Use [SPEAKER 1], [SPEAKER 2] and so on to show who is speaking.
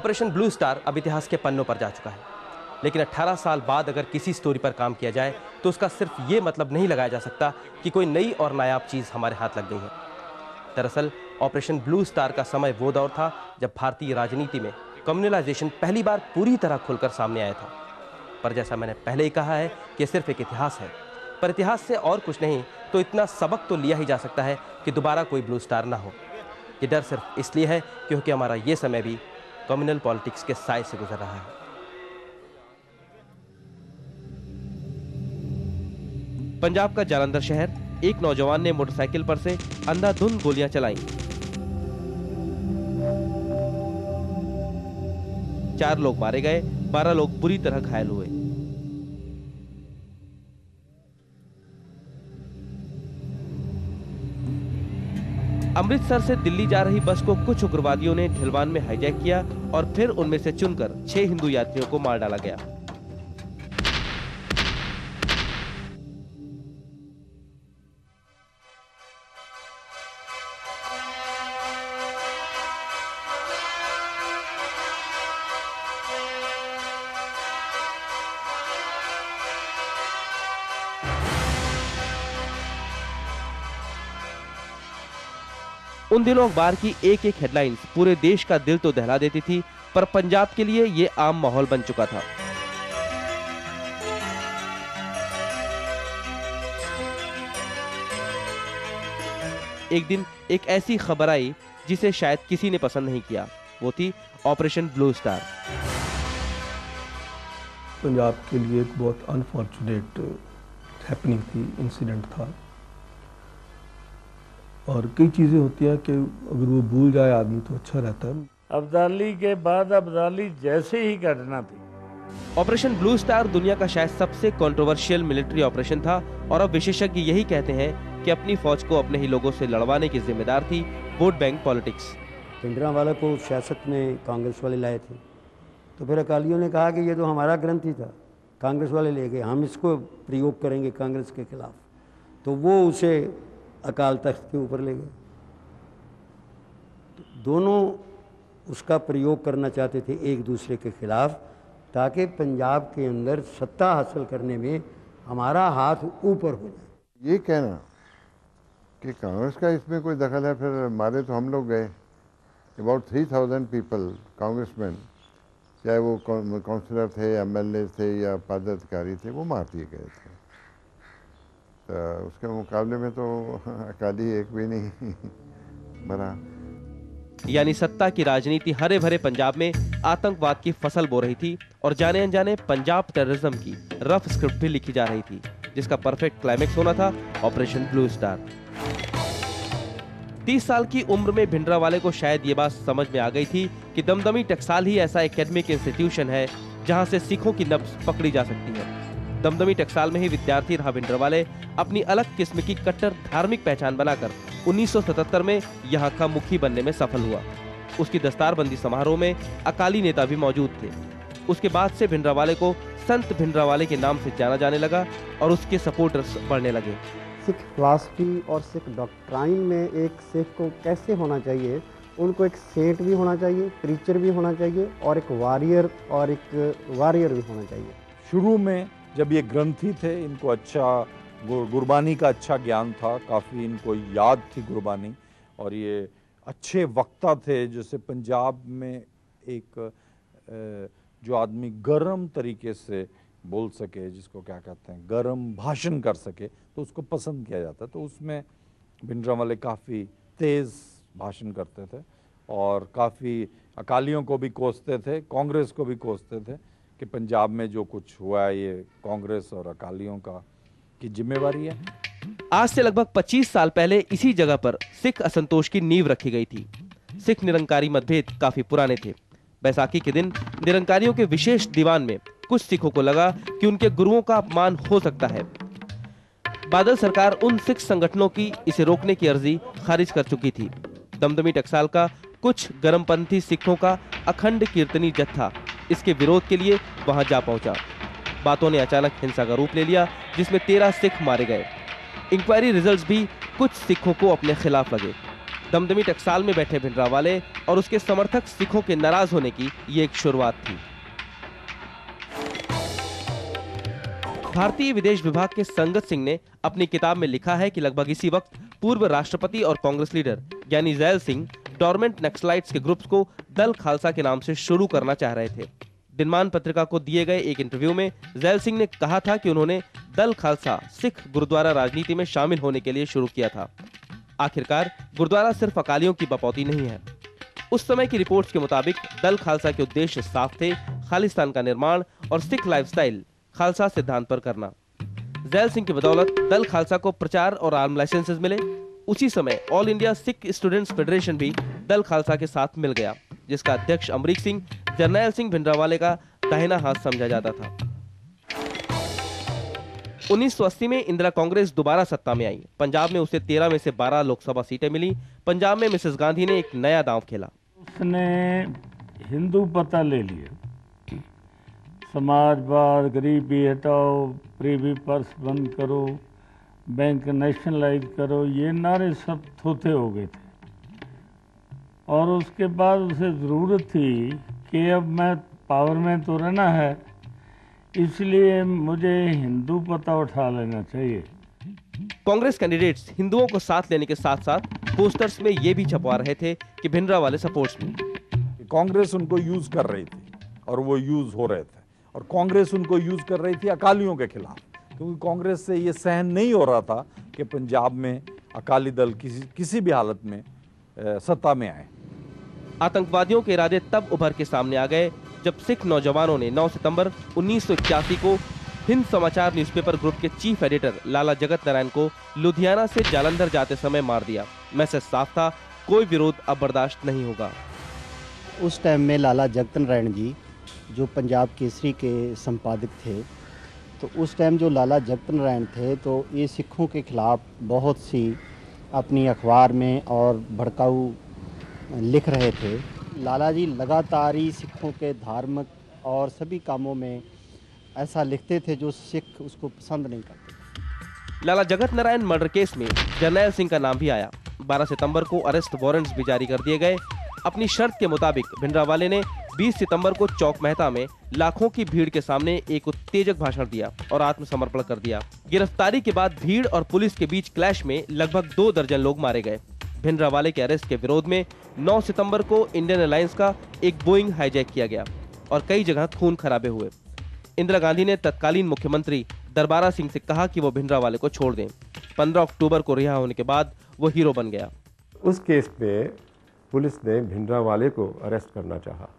[SPEAKER 1] Operation blue star अब इतिहास के पन्नों पर जा चुका है, लेकिन 18 साल बाद अगर किसी स्टोरी पर काम किया जाए तो उसका सिर्फ ये मतलब नहीं लगाया जा सकता कि कोई नई और नायाब चीज़ हमारे हाथ लग गई है। दरअसल ऑपरेशन ब्लू स्टार का समय वो दौर था जब भारतीय राजनीति में कम्युनलाइजेशन पहली बार पूरी तरह खुलकर सामने आया था। पर जैसा मैंने पहले ही कहा है कि सिर्फ एक इतिहास है, पर इतिहास से और कुछ नहीं तो इतना सबक तो लिया ही जा सकता है कि दोबारा कोई ब्लू स्टार ना हो। ये डर सिर्फ इसलिए है क्योंकि हमारा ये समय भी कम्युनल पॉलिटिक्स के साए से गुजर रहा है। पंजाब का जालंधर शहर, एक नौजवान ने मोटरसाइकिल पर से अंधाधुंध गोलियां चलाईं। 4 लोग मारे गए, 12 लोग बुरी तरह घायल हुए। अमृतसर से दिल्ली जा रही बस को कुछ उग्रवादियों ने ढिलवान में हाईजैक किया और फिर उनमें से चुनकर 6 हिंदू यात्रियों को मार डाला गया। उन दिनों अखबार की एक एक हेडलाइंस पूरे देश का दिल तो दहला देती थी, पर पंजाब के लिए ये आम माहौल बन चुका था। एक दिन एक ऐसी खबर आई जिसे शायद किसी ने पसंद नहीं किया, वो थी ऑपरेशन ब्लू स्टार।
[SPEAKER 2] पंजाब के लिए एक बहुत अनफॉर्चुनेट हैपनिंग थी, इंसिडेंट था। और कई चीज़ें होती हैं कि अगर वो भूल जाए आदमी तो अच्छा रहता है।
[SPEAKER 3] अब्दाली के बाद अब्दाली जैसे ही घटना थी।
[SPEAKER 1] ऑपरेशन ब्लू स्टार दुनिया का शायद सबसे कंट्रोवर्शियल मिलिट्री ऑपरेशन था और अब विशेषज्ञ यही कहते हैं कि अपनी फौज को अपने ही लोगों से लड़वाने की जिम्मेदार थी वोट बैंक पॉलिटिक्स।
[SPEAKER 4] भिंडरांवाला को सियासत में कांग्रेस वाले लाए थे, तो फिर अकालियों ने कहा कि ये तो हमारा ग्रंथ ही था, कांग्रेस वाले ले गए, हम इसको प्रयोग करेंगे कांग्रेस के खिलाफ। तो वो उसे अकाल तख्त के ऊपर ले गए। दोनों उसका प्रयोग करना चाहते थे एक दूसरे के खिलाफ, ताकि पंजाब के अंदर सत्ता हासिल करने में हमारा हाथ ऊपर हो जाए।
[SPEAKER 5] ये कहना कि कांग्रेस का इसमें कोई दखल है, फिर मारे तो हम लोग गए। अबाउट 3000 पीपल कांग्रेसमैन, चाहे वो काउंसलर थे, एमएलए थे या पदाधिकारी थे, वो मार दिए गए थे। तो उसके मुकाबले में तो अकाली एक भी नहीं बना।
[SPEAKER 1] यानी सत्ता की राजनीति हरे भरे पंजाब में आतंकवाद की फसल बो रही थी और जाने अनजाने पंजाब टेररिज्म की रफ स्क्रिप्ट भी लिखी जा रही थी, जिसका परफेक्ट क्लाइमेक्स होना था ऑपरेशन ब्लू स्टार। 30 साल की उम्र में भिंडरांवाले को शायद ये बात समझ में आ गई थी कि दमदमी टकसाल ही ऐसा एकेडमिक इंस्टीट्यूशन है जहां से सिखों की नब्ज पकड़ी जा सकती है। दमदमी टकसाल में ही विद्यार्थी रहा भिंडरांवाले अपनी अलग किस्म की कट्टर धार्मिक पहचान बनाकर 1977 में यहाँ का मुखी बनने में सफल हुआ। उसकी दस्तारबंदी समारोह में अकाली नेता भी मौजूद थे। उसके बाद से भिंडरांवाले को संत भिंडरांवाले के नाम से जाना जाने लगा और उसके सपोर्टर्स बढ़ने लगे।
[SPEAKER 6] सिख फिलॉसफी और सिख डॉक्ट्राइन में एक सिख को कैसे होना चाहिए, उनको एक सेंट भी होना चाहिए, प्रीचर भी होना चाहिए और एक वारियर भी होना चाहिए।
[SPEAKER 3] शुरू में जब ये ग्रंथी थे, इनको अच्छा गुरबानी का अच्छा ज्ञान था, काफ़ी इनको याद थी गुरबानी, और ये अच्छे वक्ता थे। जैसे पंजाब में एक जो आदमी गर्म तरीके से बोल सके, जिसको क्या कहते हैं गर्म भाषण कर सके, तो उसको पसंद किया जाता। तो उसमें भिंडरांवाले काफ़ी तेज़ भाषण करते थे और काफ़ी अकालियों को भी कोसते थे, कांग्रेस को भी कोसते थे कि पंजाब में जो कुछ हुआ है ये कांग्रेस और अकालियों की जिम्मेवारी है।
[SPEAKER 1] आज से लगभग 25 साल पहले इसी जगह पर सिख असंतोष की नींव रखी गई थी। सिख निरंकारी मतभेद काफी पुराने थे। बैसाखी के दिन निरंकारियों के विशेष दीवान में कुछ सिखों को लगा कि उनके गुरुओं का अपमान हो सकता है। बादल सरकार उन सिख संगठनों की इसे रोकने की अर्जी खारिज कर चुकी थी। दमदमी टकसाल का कुछ गर्मपंथी सिखों का अखंड कीर्तनी जत्था इसके विरोध के लिए वहां जा पहुंचा। बातों ने अचानक हिंसा का रूप ले लिया, जिसमें 13 सिख मारे गए। इंक्वायरी रिजल्ट्स भी कुछ सिखों को अपने खिलाफ लगे। दमदमी टकसाल में बैठे भिंडरावाले और उसके समर्थक सिखों के नाराज होने की ये एक शुरुआत थी। भारतीय विदेश विभाग के संगत सिंह ने अपनी किताब में लिखा है कि लगभग इसी वक्त पूर्व राष्ट्रपति और कांग्रेस लीडर ज्ञानी जैल सिंह डोरमेंट नक्सलाइट्स के ग्रुप्स को दल खालसा के नाम से शुरू करना चाह रहे थे। दिनमान पत्रिका को दिए गए एक इंटरव्यू में जैल सिंह ने कहा था कि उन्होंने दल खालसा सिख गुरुद्वारा राजनीति में शामिल होने के लिए शुरू किया था। आखिरकार गुरुद्वारा सिर्फ अकालियों की बपौती नहीं है। उस समय की रिपोर्ट्स के मुताबिक दल खालसा के उद्देश्य साफ थे, खालिस्तान का निर्माण और सिख लाइफस्टाइल खालसा सिद्धांत पर करना। जैल सिंह की बदौलत दल खालसा को प्रचार और आर्म लाइसेंसेस मिले। उसी समय all India Sikh students federation भी दल खालसा के साथ मिल गया, जिसका अध्यक्ष अमरीक सिंह जरनैल सिंह भिंडरावाले का दाहिना हाथ समझा जाता था। 1980 में इंदिरा कांग्रेस दोबारा सत्ता में आई। पंजाब में उसे 13 में से 12 लोकसभा सीटें मिली। पंजाब में मिसेस गांधी ने एक नया दांव खेला।
[SPEAKER 7] उसने हिंदू पता ले लिया, समाजवाद, गरीबी हटाओ, प्रीवी पर्स बंद करो, बैंक नेशनलाइज करो, ये नारे सब थोथे हो गए थे। और उसके बाद उसे ज़रूरत थी कि अब मैं पावर में तो रहना है, इसलिए मुझे हिंदू पता उठा लेना चाहिए।
[SPEAKER 1] कांग्रेस कैंडिडेट्स हिंदुओं को साथ लेने के साथ साथ पोस्टर्स में ये भी छपवा रहे थे कि भिंडरावाले सपोर्ट्स में।
[SPEAKER 3] कांग्रेस उनको यूज कर रही थी और वो यूज हो रहे थे, और कांग्रेस उनको यूज कर रही थी अकालियों के खिलाफ, क्योंकि कांग्रेस से ये सहन नहीं हो रहा था कि पंजाब में अकाली दल किसी भी हालत में सत्ता में आए।
[SPEAKER 1] आतंकवादियों के इरादे तब उभर के सामने आ गए जब सिख नौजवानों ने 9 सितंबर 1981 को हिंद समाचार न्यूज़पेपर ग्रुप के चीफ एडिटर लाला जगत नारायण को लुधियाना से जालंधर जाते समय मार दिया। मैसेज साफ था, कोई विरोध अब बर्दाश्त नहीं होगा।
[SPEAKER 6] उस टाइम में लाला जगत नारायण जी जो पंजाब केसरी के संपादक थे, तो उस टाइम जो लाला जगत नारायण थे तो ये सिखों के खिलाफ बहुत सी अपनी अखबार में और भड़काऊ लिख रहे थे। लाला जी लगातार ही सिखों के धार्मिक और सभी कामों में ऐसा लिखते थे जो सिख उसको पसंद नहीं करते।
[SPEAKER 1] लाला जगत नारायण मर्डर केस में जरनैल सिंह का नाम भी आया। 12 सितंबर को अरेस्ट वारंट्स भी जारी कर दिए गए। अपनी शर्त के मुताबिक भिंडरावाले ने 20 सितंबर को चौक मेहता में लाखों की भीड़ के सामने एक उत्तेजक भाषण दिया और आत्मसमर्पण कर दिया। गिरफ्तारी के बाद भीड़ और पुलिस के बीच क्लैश में लगभग 2 दर्जन लोग मारे गए। भिंडरावाले के अरेस्ट के विरोध में 9 सितंबर को इंडियन एयरलाइंस का एक बोइंग हाईजैक किया गया और कई जगह खून खराबे हुए। इंदिरा गांधी ने तत्कालीन मुख्यमंत्री दरबारा सिंह से कहा कि वो भिंडरावाले को छोड़ दें। 15 अक्टूबर को रिहा होने के बाद वो हीरो बन गया।
[SPEAKER 8] उस केस पे पुलिस ने भिंडरावाले को अरेस्ट करना चाहा,